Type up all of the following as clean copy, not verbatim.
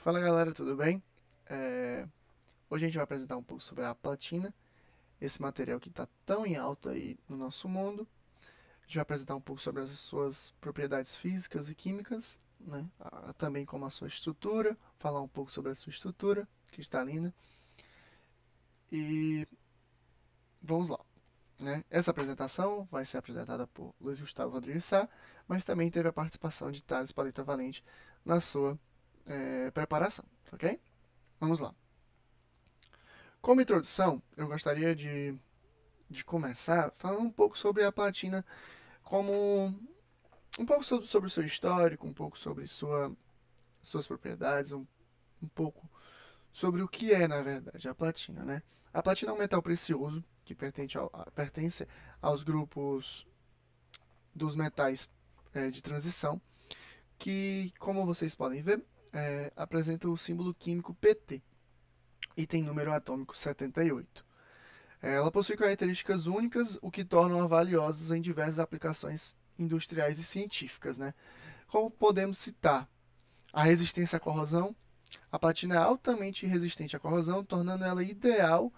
Fala galera, tudo bem? Hoje a gente vai apresentar um pouco sobre a platina, esse material que está tão em alta aí no nosso mundo. A gente vai apresentar um pouco sobre as suas propriedades físicas e químicas, né? Também como a sua estrutura, falar um pouco sobre a sua estrutura cristalina. E vamos lá, né? Essa apresentação vai ser apresentada por Luiz Gustavo Rodrigues Sá, mas também teve a participação de Thales Paleta Valente na sua preparação, ok? Vamos lá. Como introdução, eu gostaria de começar falando um pouco sobre a platina como um pouco sobre o seu histórico, um pouco sobre suas propriedades, um pouco sobre o que é, na verdade, a platina, né? A platina é um metal precioso que pertence aos grupos dos metais de transição, que, como vocês podem ver, apresenta o símbolo químico Pt e tem número atômico 78. Ela possui características únicas, o que torna-a valiosa em diversas aplicações industriais e científicas, né? Como podemos citar a resistência à corrosão, a platina é altamente resistente à corrosão, tornando ela ideal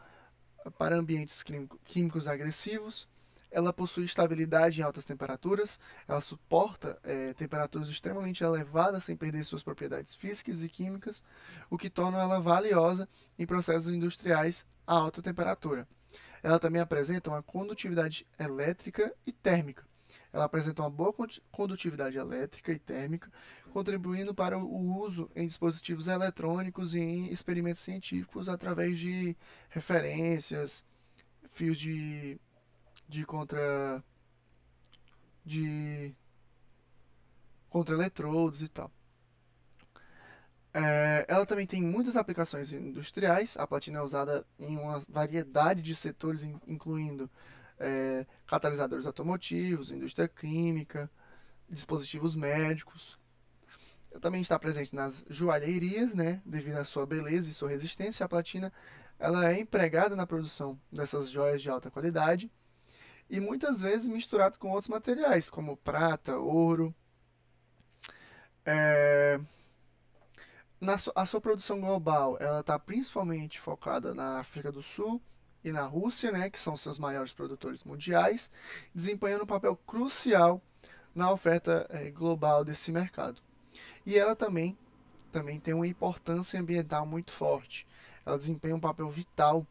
para ambientes químicos agressivos. Ela possui estabilidade em altas temperaturas, ela suporta temperaturas extremamente elevadas sem perder suas propriedades físicas e químicas, o que torna ela valiosa em processos industriais a alta temperatura. Ela também apresenta uma condutividade elétrica e térmica. Ela apresenta uma boa condutividade elétrica e térmica, contribuindo para o uso em dispositivos eletrônicos e em experimentos científicos através de referências, fios de contra de contra-eletrodos e tal. Ela também tem muitas aplicações industriais. A platina é usada em uma variedade de setores, incluindo catalisadores automotivos, indústria química, dispositivos médicos. Ela também está presente nas joalherias, né, devido à sua beleza e sua resistência. A platina ela é empregada na produção dessas joias de alta qualidade e muitas vezes misturada com outros materiais, como prata, ouro. É, a sua produção global, ela está principalmente focada na África do Sul e na Rússia, né, que são seus maiores produtores mundiais, desempenhando um papel crucial na oferta global desse mercado. E ela também tem uma importância ambiental muito forte. Ela desempenha um papel vital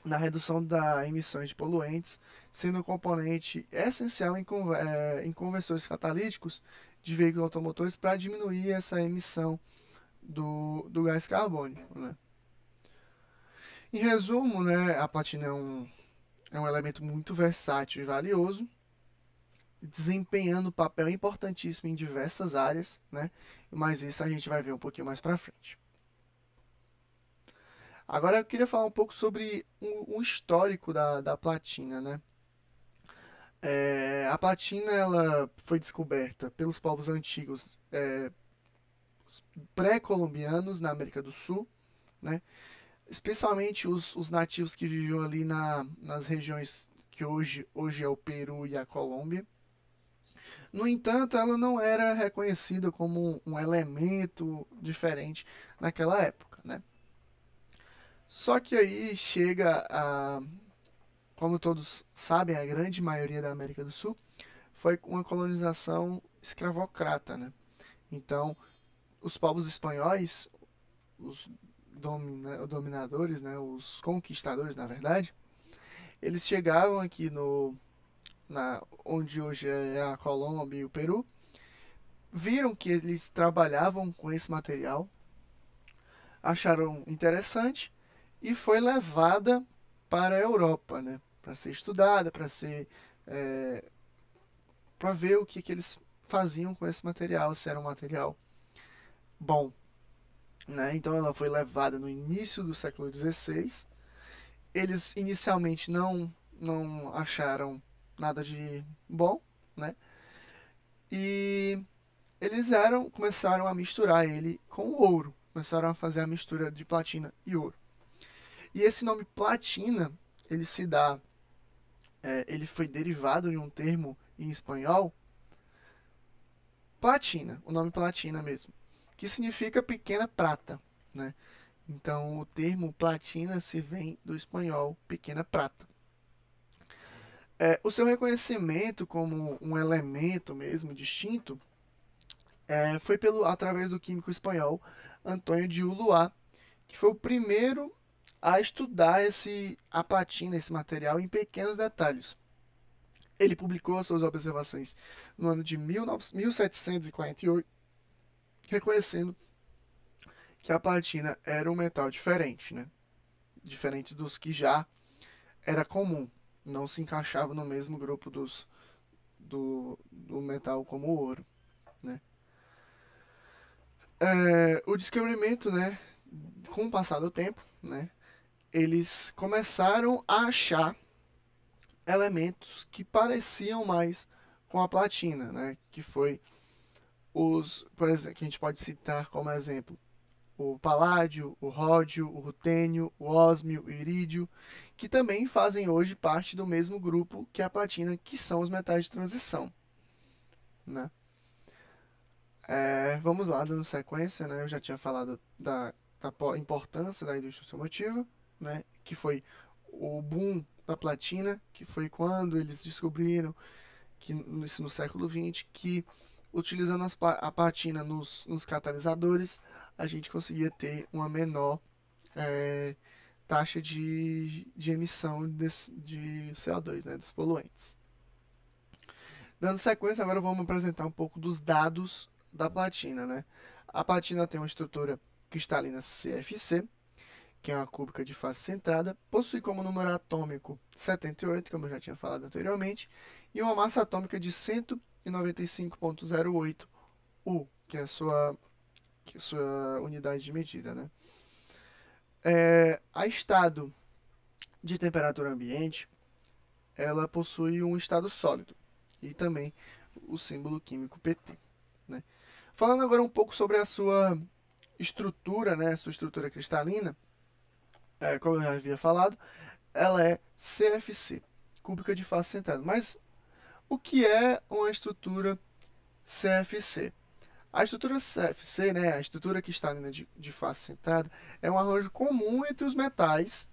na redução das emissões de poluentes, sendo um componente essencial em conversores catalíticos de veículos automotores para diminuir essa emissão do gás carbônico, né? Em resumo, né, a platina é um elemento muito versátil e valioso, desempenhando um papel importantíssimo em diversas áreas, né? Mas isso a gente vai ver um pouquinho mais para frente. Agora eu queria falar um pouco sobre o histórico da platina, né? A platina ela foi descoberta pelos povos antigos pré-colombianos na América do Sul, né? Especialmente os nativos que viviam ali nas regiões que hoje é o Peru e a Colômbia. No entanto, ela não era reconhecida como um elemento diferente naquela época, né? Só que aí chega como todos sabem, a grande maioria da América do Sul foi uma colonização escravocrata, né? Então, os povos espanhóis, os dominadores, né, os conquistadores, na verdade, eles chegavam aqui onde hoje é a Colômbia e o Peru, viram que eles trabalhavam com esse material, acharam interessante e foi levada para a Europa, né, para ser estudada, é, para ver o que eles faziam com esse material, se era um material bom, né? Então ela foi levada no início do século XVI. Eles inicialmente não acharam nada de bom, né? E começaram a misturar ele com o ouro, começaram a fazer a mistura de platina e ouro. E esse nome platina, ele se dá, ele foi derivado de um termo em espanhol, platina, o nome platina mesmo, que significa pequena prata, né? Então, o termo platina se vem do espanhol pequena prata. O seu reconhecimento como um elemento mesmo distinto foi através do químico espanhol Antônio de Ulloa, que foi o primeiro a estudar a platina, esse material, em pequenos detalhes. Ele publicou as suas observações no ano de 1748, reconhecendo que a platina era um metal diferente, né? Diferente dos que já era comum, não se encaixava no mesmo grupo do metal como o ouro, né? O descobrimento, né, com o passar do tempo, né, eles começaram a achar elementos que pareciam mais com a platina, né, que foi por exemplo, que a gente pode citar como exemplo o paládio, o ródio, o rutênio, o ósmio, o irídio, que também fazem hoje parte do mesmo grupo que a platina, que são os metais de transição, né? Vamos lá, dando sequência, né? Eu já tinha falado da importância da indústria automotiva, né? Que foi o boom da platina, que foi quando eles descobriram que isso no século XX, que utilizando a platina nos catalisadores, a gente conseguia ter uma menor taxa de emissão de CO2, né, dos poluentes. Dando sequência, agora vamos apresentar um pouco dos dados da platina, né? A platina tem uma estrutura cristalina CFC, que é uma cúbica de face centrada, possui como número atômico 78, como eu já tinha falado anteriormente, e uma massa atômica de 195,08 U, que é a sua unidade de medida, né? A estado de temperatura ambiente, ela possui um estado sólido e também o símbolo químico Pt, né? Falando agora um pouco sobre a sua estrutura, né, a sua estrutura cristalina, como eu já havia falado, ela é CFC, cúbica de face centrada. Mas o que é uma estrutura CFC? A estrutura CFC, né, a estrutura cristalina de face centrada, é um arranjo comum entre os metais.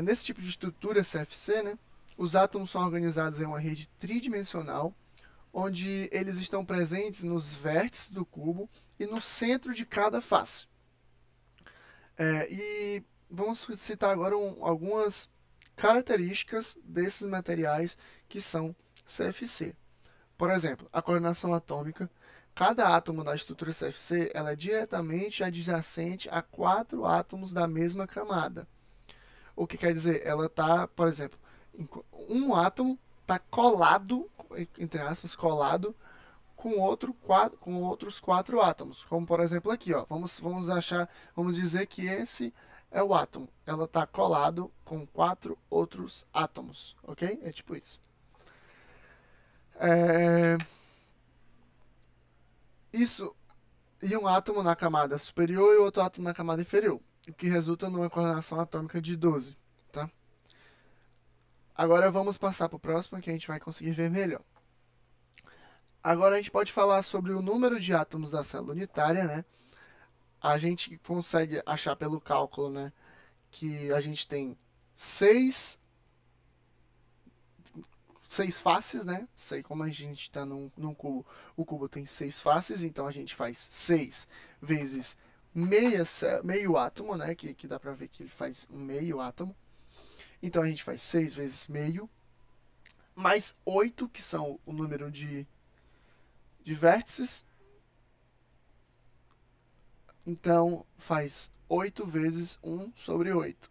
Nesse tipo de estrutura CFC, né, os átomos são organizados em uma rede tridimensional, onde eles estão presentes nos vértices do cubo e no centro de cada face. E vamos citar agora algumas características desses materiais que são CFC. Por exemplo, a coordenação atômica. Cada átomo da estrutura CFC ela é diretamente adjacente a 4 átomos da mesma camada. O que quer dizer? Ela está, por exemplo, um átomo está colado, entre aspas, colado com outros 4 átomos. Como por exemplo aqui, ó, vamos dizer que esse é o átomo. Ela está colado com 4 outros átomos, ok? É tipo isso. Isso e um átomo na camada superior e outro átomo na camada inferior, o que resulta numa coordenação atômica de 12, tá? Agora vamos passar para o próximo que a gente vai conseguir ver melhor. Agora a gente pode falar sobre o número de átomos da célula unitária, né? A gente consegue achar pelo cálculo, né, que a gente tem seis faces, né? Sei como a gente está num cubo, o cubo tem 6 faces, então a gente faz 6 vezes meio átomo, né? Que dá para ver que ele faz um meio átomo. Então a gente faz 6 vezes meio, mais 8, que são o número de vértices. Então faz 8 vezes 1 sobre 8.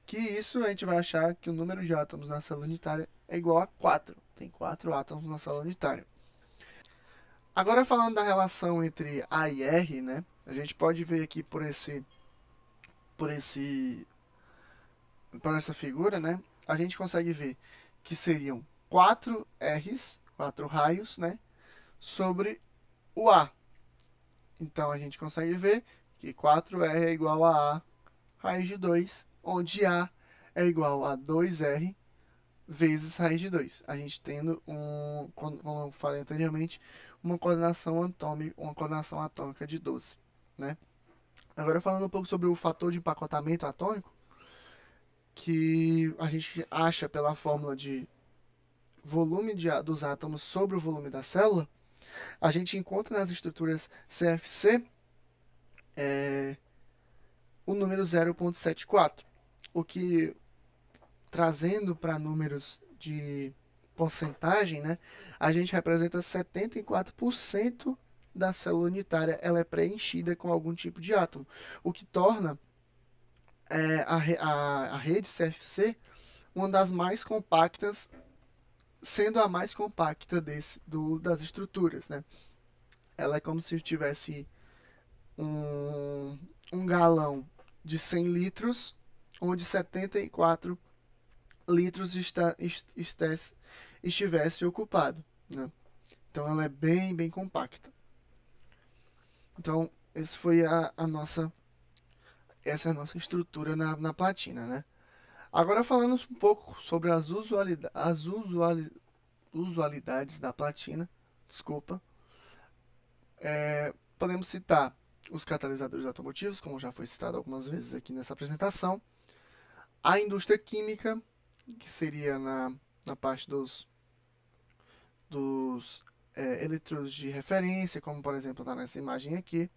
Que isso a gente vai achar que o número de átomos na célula unitária é igual a 4. Tem 4 átomos na célula unitária. Agora falando da relação entre A e R, né? A gente pode ver aqui por essa figura, né? A gente consegue ver que seriam 4 R's, 4 raios, né? Sobre o A. Então a gente consegue ver que 4R é igual a raiz de 2, onde A é igual a 2R vezes raiz de 2. A gente tendo como eu falei anteriormente, uma coordenação atômica de 12, né? Agora falando um pouco sobre o fator de empacotamento atômico, que a gente acha pela fórmula de volume dos átomos sobre o volume da célula, a gente encontra nas estruturas CFC o número 0,74, o que, trazendo para números de porcentagem, né, a gente representa 74% da célula unitária, ela é preenchida com algum tipo de átomo, o que torna a rede CFC uma das mais compactas, sendo a mais compacta das estruturas, né? Ela é como se tivesse um galão de 100 litros, onde 74 litros estivesse ocupado, né? Então ela é bem compacta. Então essa é a nossa estrutura na platina, né? Agora falando um pouco sobre usualidades da platina, desculpa, podemos citar os catalisadores automotivos, como já foi citado algumas vezes aqui nessa apresentação, a indústria química, que seria na parte dos eletrodos de referência, como por exemplo está nessa imagem aqui,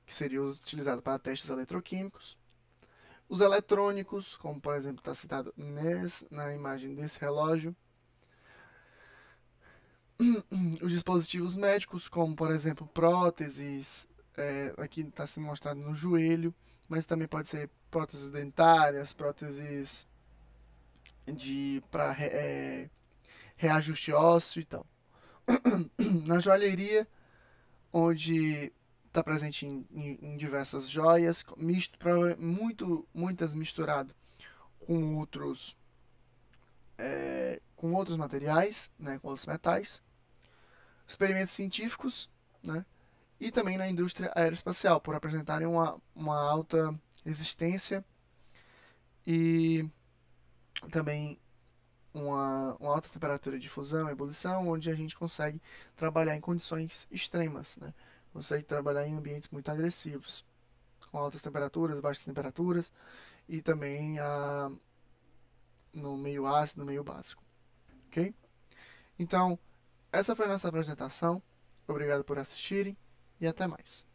que seria utilizado para testes eletroquímicos. Os eletrônicos, como por exemplo está citado na imagem desse relógio. Os dispositivos médicos, como por exemplo próteses, aqui está sendo mostrado no joelho, mas também pode ser próteses dentárias, próteses para reajuste ósseo e tal. Na joalheria, onde está presente em diversas joias, muitas misturado com outros materiais, né, com outros metais. Experimentos científicos, né, e também na indústria aeroespacial, por apresentarem uma alta resistência e também uma alta temperatura de fusão e ebulição, onde a gente consegue trabalhar em condições extremas, né? Consegue trabalhar em ambientes muito agressivos, com altas temperaturas, baixas temperaturas e também no meio ácido, no meio básico, ok? Então, essa foi a nossa apresentação. Obrigado por assistirem e até mais.